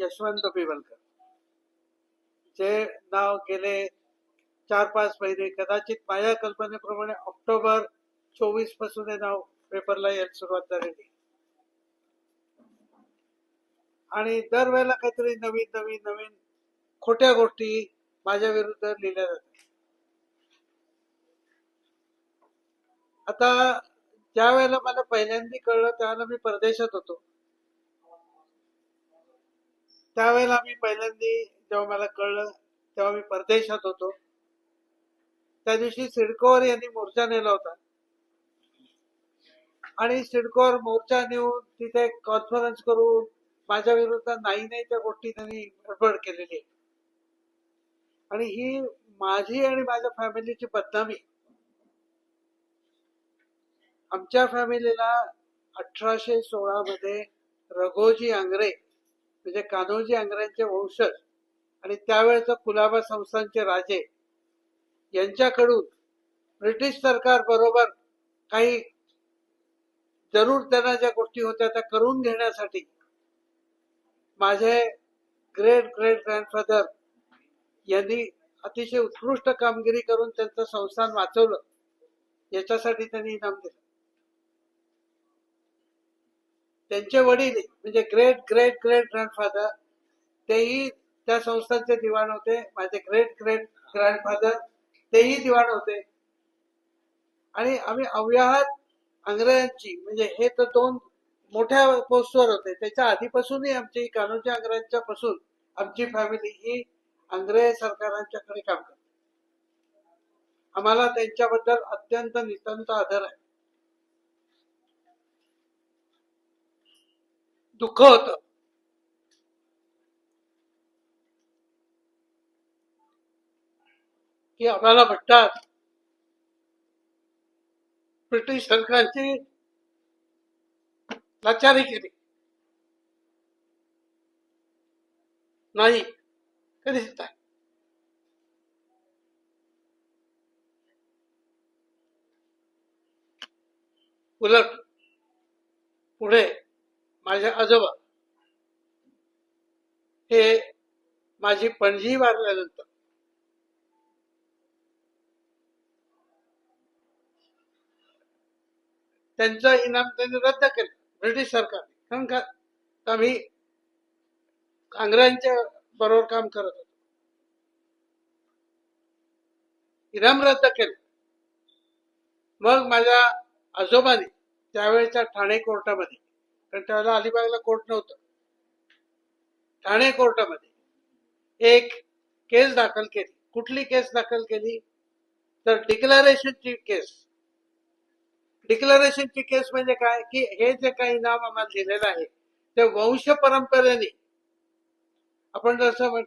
यशवंत पिवलकर, जे नाव गेले 4-5 महिने, कदाचित माझ्या कल्पनेप्रमाणे ऑक्टोबर 24 पासून हे नाव पेपरला यायला सुरुवात झालेली. आणि दरवेळेला काहीतरी नवीन नवीन नवीन खोट्या गोष्टी माझ्या विरुद्ध लिहिल्या जातात. आता ज्या वेळेला मला पहिल्यांदा कळलं त्यावेळेला मी परदेशात होतो. त्यावेळेला मी पहिल्यांदा जेव्हा मला कळलं तेव्हा मी परदेशात होतो. त्या दिवशी सिडकोवर यांनी मोर्चा नेला होता आणि सिडकोवर मोर्चा नेऊन तिथे कॉन्फरन्स करून माझ्या विरुद्ध नाही त्या गोष्टी त्यांनी गडबड केलेली आहे. आणि ही माझी आणि माझ्या फॅमिलीची बदनामी. आमच्या फॅमिलीला 1816 मध्ये रघोजी आंग्रे म्हणजे कान्होजी आंग्रेंचे वंशज आणि त्यावेळेचा कुलाबा संस्थानचे राजे यांच्याकडून ब्रिटिश सरकार बरोबर काही जरूर त्यांना ज्या गोष्टी होत्या त्या करून घेण्यासाठी माझे ग्रेट ग्रेट ग्रँडफादर यांनी अतिशय उत्कृष्ट कामगिरी करून त्यांचं संस्थान वाचवलं. याच्यासाठी त्यांनी इनाम दिलं. त्यांचे वडील म्हणजे ग्रेट ग्रेट ग्रेट ग्रँडफादर तेही त्या संस्थांचे दिवाण होते. माझे ग्रेट ग्रेट ग्रँडफादर तेही दिवाण होते. आणि आम्ही अव्याहत आंग्रेयांची म्हणजे हे तर दोन मोठ्या पोस्टवर होते. त्याच्या आधीपासूनही आमची कान्होजी आंग्रेंच्या पासून आमची फॅमिली ही आंग्रे सरकारांच्याकडे काम करते. आम्हाला त्यांच्याबद्दल अत्यंत नितांत आदर आहे. दुःख होत की आम्हाला म्हणतात ब्रिटिश सरकारची लाचारी केली. नाही, कधीच नाही. उलट पुढे माझे आजोबा हे माझी पणजी वारल्यानंतर त्यांचं इनाम त्यांनी रद्द केलं ब्रिटिश सरकारने. कारण का आम्ही आंग्र्यांच्या बरोबर काम करत होतो. इनाम रद्द केलं. मग माझ्या आजोबाने त्यावेळेच्या ठाणे कोर्टामध्ये, कारण त्यावेळेला अलिबागला कोर्ट नव्हतं, ठाणे कोर्टामध्ये एक केस दाखल केली. कुठली केस दाखल केली तर डिक्लरेशनची केस. डिक्लरेशनची केस म्हणजे काय की हे जे काही इनाम आम्हाला दिलेलं आहे ते वंश परंपरेने आपण जसं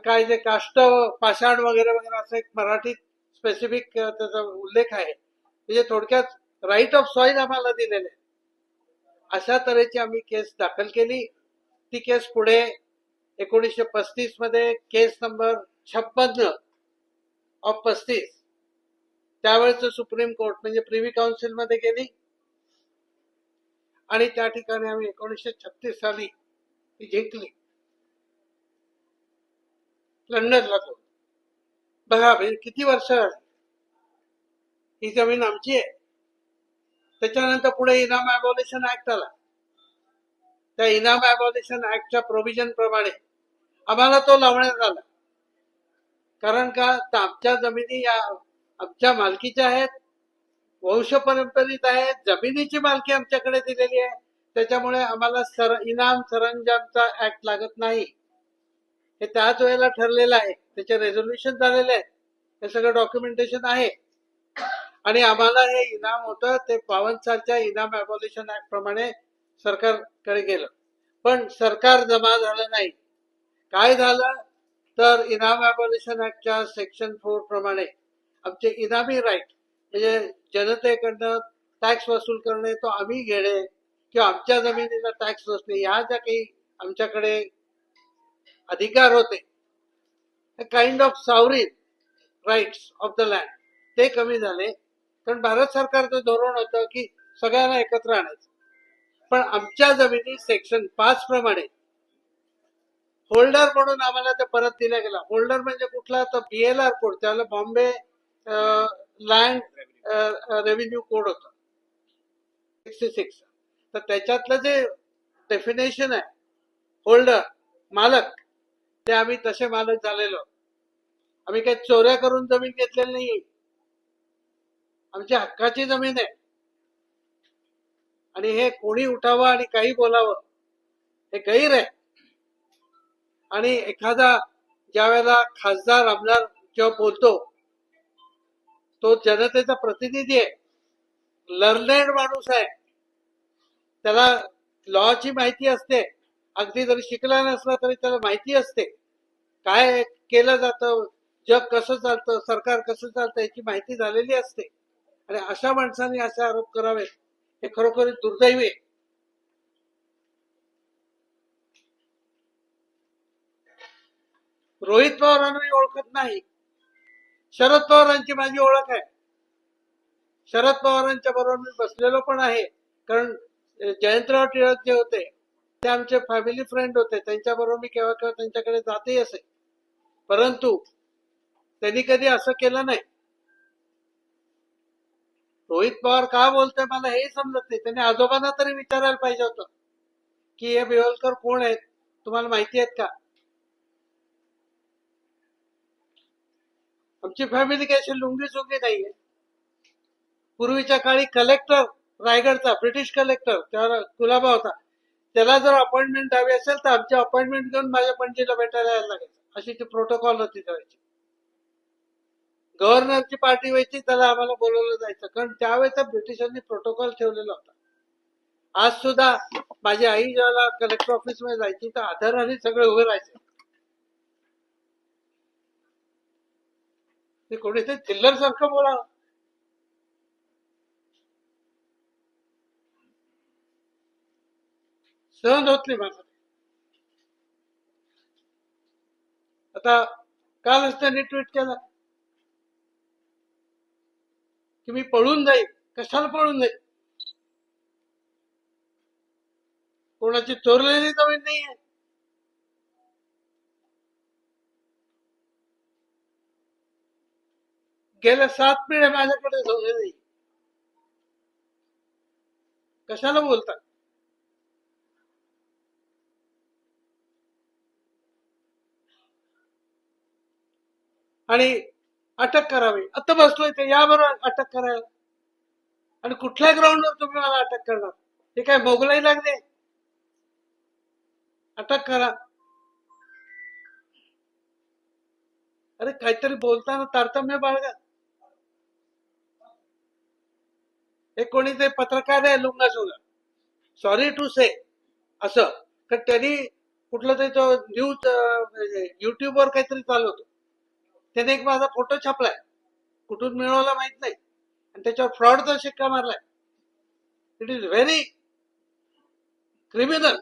काय जे काष्ट पाषाण वगैरे वगैरे असं एक मराठीत स्पेसिफिक त्याचा उल्लेख आहे. म्हणजे थोडक्यात राईट ऑफ सॉइल आम्हाला दिलेले आहे. अशा तऱ्हेची आम्ही केस दाखल केली. ती केस पुढे 1935 मध्ये केस नंबर 56 ऑफ 35 त्यावेळेचं सुप्रीम कोर्ट म्हणजे प्रिव्ही काउन्सिल मध्ये गेली आणि त्या ठिकाणी आम्ही 1936 साली ती जिंकली. लंडनला तो बघा किती वर्ष ही जमीन आमची आहे. त्याच्यानंतर पुढे इनाम ॲबॉलिशन ऍक्ट आला. त्या इनाम ॲबॉलिशन ऍक्टच्या प्रोव्हिजन प्रमाणे आम्हाला तो लावण्यात आला. कारण का आमच्या जमिनी या आमच्या मालकीच्या आहेत, वंश परंपरेत आहेत, जमिनीची मालकी आमच्याकडे दिलेली आहे. त्याच्यामुळे आम्हाला इनाम सरंजामचा ऍक्ट लागत नाही. हे त्याच वेळेला ठरलेलं आहे. त्याचे रेझोल्युशन झालेले आहे. हे सगळं डॉक्युमेंटेशन आहे. आणि आम्हाला हे इनाम होतं ते 52 सालच्या इनाम ॲबॉलिशन ऍक्ट प्रमाणे सरकारकडे गेलं. पण सरकार जमा झालं नाही. काय झालं तर इनाम ॲबॉलिशन ऍक्टच्या सेक्शन 4 प्रमाणे आमचे इनामी राईट म्हणजे जनतेकडनं टॅक्स वसूल करणे तो आम्ही घेणे किंवा आमच्या जमिनीला टॅक्स नसणे या ज्या काही आमच्याकडे अधिकार होते, kind of sovereign rights of the land ते कमी झाले. कारण भारत सरकारचं धोरण होतं की सगळ्यांना एकत्र आणायचं. पण आमच्या जमिनी सेक्शन 5 प्रमाणे होल्डर म्हणून आम्हाला ते परत दिला गेला. होल्डर म्हणजे कुठला, तर BLR कोड, त्याला बॉम्बे लँड रेव्हेन्यू कोड होता 66. तर त्याच्यातलं जे डेफिनेशन आहे होल्डर, मालक, ते आम्ही तसे मालक झालेलो. आम्ही काही चोऱ्या करून जमीन घेतलेली नाही, आमच्या हक्काची जमीन आहे. आणि हे कोणी उठावं आणि काही बोलावं हे गैर आहे. आणि एखादा ज्या वेळेला खासदार आमदार जेव्हा बोलतो, तो जनतेचा प्रतिनिधी आहे, लर्नेड माणूस आहे, त्याला लॉची माहिती असते, अगदी जरी शिकला नसला तरी त्याला माहिती असते काय केलं जातं, जग कसं चालतं, सरकार कसं चालतं याची माहिती झालेली असते. आणि अशा माणसांनी असे आरोप करावे हे खरोखर दुर्दैवी आहे. रोहित पवारांना मी ओळखत नाही, शरद पवारांची माझी ओळख आहे. शरद पवारांच्या बरोबर मी बसलेलो पण आहे, कारण जयंतराव टिळक जे होते ते आमचे फॅमिली फ्रेंड होते, त्यांच्याबरोबर मी केव्हा केव्हा त्यांच्याकडे जातही असे. परंतु त्यांनी कधी असं केलं नाही. रोहित पवार का बोलतोय मला हे समजत नाही. त्यांनी आजोबांना तरी विचारायला पाहिजे होतं की हे बिहोलकर कोण आहेत, तुम्हाला माहिती आहेत का. आमची फॅमिली काही अशी लुंगी चुंगी नाहीये. पूर्वीच्या काळी कलेक्टर रायगडचा, ब्रिटिश कलेक्टर त्याला कुलाबा होता, त्याला जर अपॉइंटमेंट द्यावी असेल तर आमची अपॉइंटमेंट घेऊन माझ्या पणजीला भेटायला यायला लागेल, अशी ती प्रोटोकॉल होती त्यावेळेची. गव्हर्नरची पार्टी व्हायची त्याला आम्हाला बोलवलं जायचं, कारण त्यावेळेचा ब्रिटिशांनी प्रोटोकॉल ठेवलेला होता. आज सुद्धा माझी आई जेव्हा कलेक्टर ऑफिस मध्ये जायची तर आधाराने सगळे उभे राहायचे. ते कोणीतरी चिल्लर सारखं बोला, सहन होत नाही मला. आता कालच त्यांनी ट्विट केलं की मी पळून जाईल. कशाला पळून जाईल, कोणाची चोरलेली जमीन नाहीये. गेल्या 7 पिढ्या माझ्याकडे नाही, कशाला बोलतात. आणि अटक करावी, आता बसलोय ते याबरोबर अटक करायला. आणि कुठल्या ग्राउंडवर तुम्ही मला अटक करणार, हे काय मोगलाई लागले, अटक करा. अरे काहीतरी बोलताना तारतम्य बाळगा. हे कोणीतरी पत्रकार आहे लुंगा सुंगा, सॉरी टू से असं, तर त्यांनी कुठलं तरी तो न्यूज युट्यूबवर काहीतरी चालवतो, त्याने एक माझा फोटो छापलाय, कुठून मिळवला माहित नाही, आणि त्याच्यावर फ्रॉडचा शिक्का मारलाय. It is very criminal,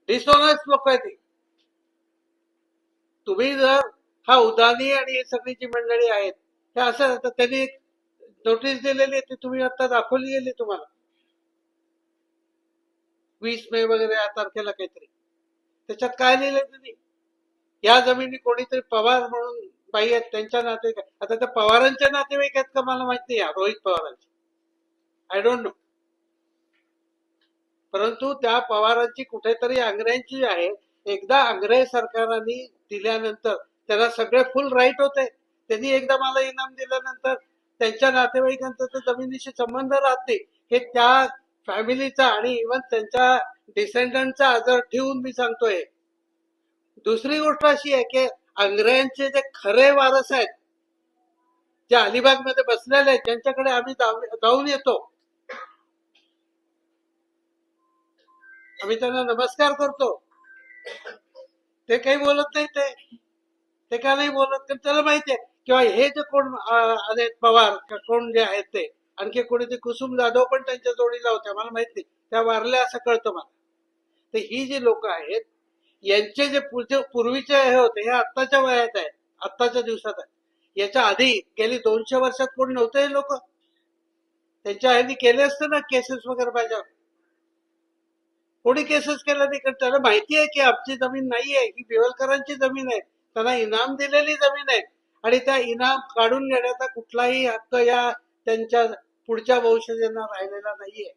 dishonest लोक आहेत ती. तुम्ही जर हा उदानी आणि ही सगळी जी मंडळी आहेत हे असं, तर त्यांनी एक नोटीस दिलेली आहे ती तुम्ही आता दाखवली गेली तुम्हाला 20 मे वगैरे या तारखेला काहीतरी. त्याच्यात काय लिहिलंय तुम्ही, या जमिनी कोणीतरी पवार म्हणून बाई आहेत त्यांच्या नातेवाईक, आता त्या पवारांच्या नातेवाईक आहेत का मला माहित नाही, रोहित पवारांचे, आय डोंट नो. परंतु त्या पवारांची कुठेतरी आंग्र्यांची आहे. एकदा आंग्रे सरकारांनी दिल्यानंतर त्याला सगळे फुल राईट होते. त्यांनी एकदा मला इनाम दिल्यानंतर त्यांच्या नातेवाईकांचा तर जमिनीशी संबंध राहत नाही, हे त्या फॅमिलीचा आणि इव्हन त्यांच्या डिसेंडंटचा आदर ठेवून मी सांगतोय. दुसरी गोष्ट अशी आहे की आंग्र्यांचे जे खरे वारस आहेत, जे अलिबाग मध्ये बसलेले आहेत, ज्यांच्याकडे आम्ही जाऊन येतो, आम्ही त्यांना नमस्कार करतो, ते काही बोलत नाही. ते का नाही बोलत, कारण त्याला माहिती आहे किंवा हे जे कोण आले पवार कोण जे आहेत ते, आणखी कोणी ते कुसुम जाधव पण त्यांच्या जोडीला होत्या, मला माहित नाही, त्या वारल्या असं कळतं मला. तर ही जी लोक आहेत यांचे जे पूर्वीचे हे होते हे आत्ताच्या वयात आहेत, आत्ताच्या दिवसात आहे. याच्या आधी गेली 200 वर्षात कोण नव्हते हे लोक, त्यांच्या ह्यांनी केले असते ना केसेस वगैरे पाहिजे. कोणी केसेस केल्या नाही, त्याला माहिती आहे की आमची जमीन नाहीये, ही बेवलकरांची जमीन आहे, त्यांना इनाम दिलेली जमीन आहे आणि त्या इनाम काढून घेण्याचा कुठलाही हक्क या त्यांच्या पुढच्या वंशजांना राहिलेला नाहीये.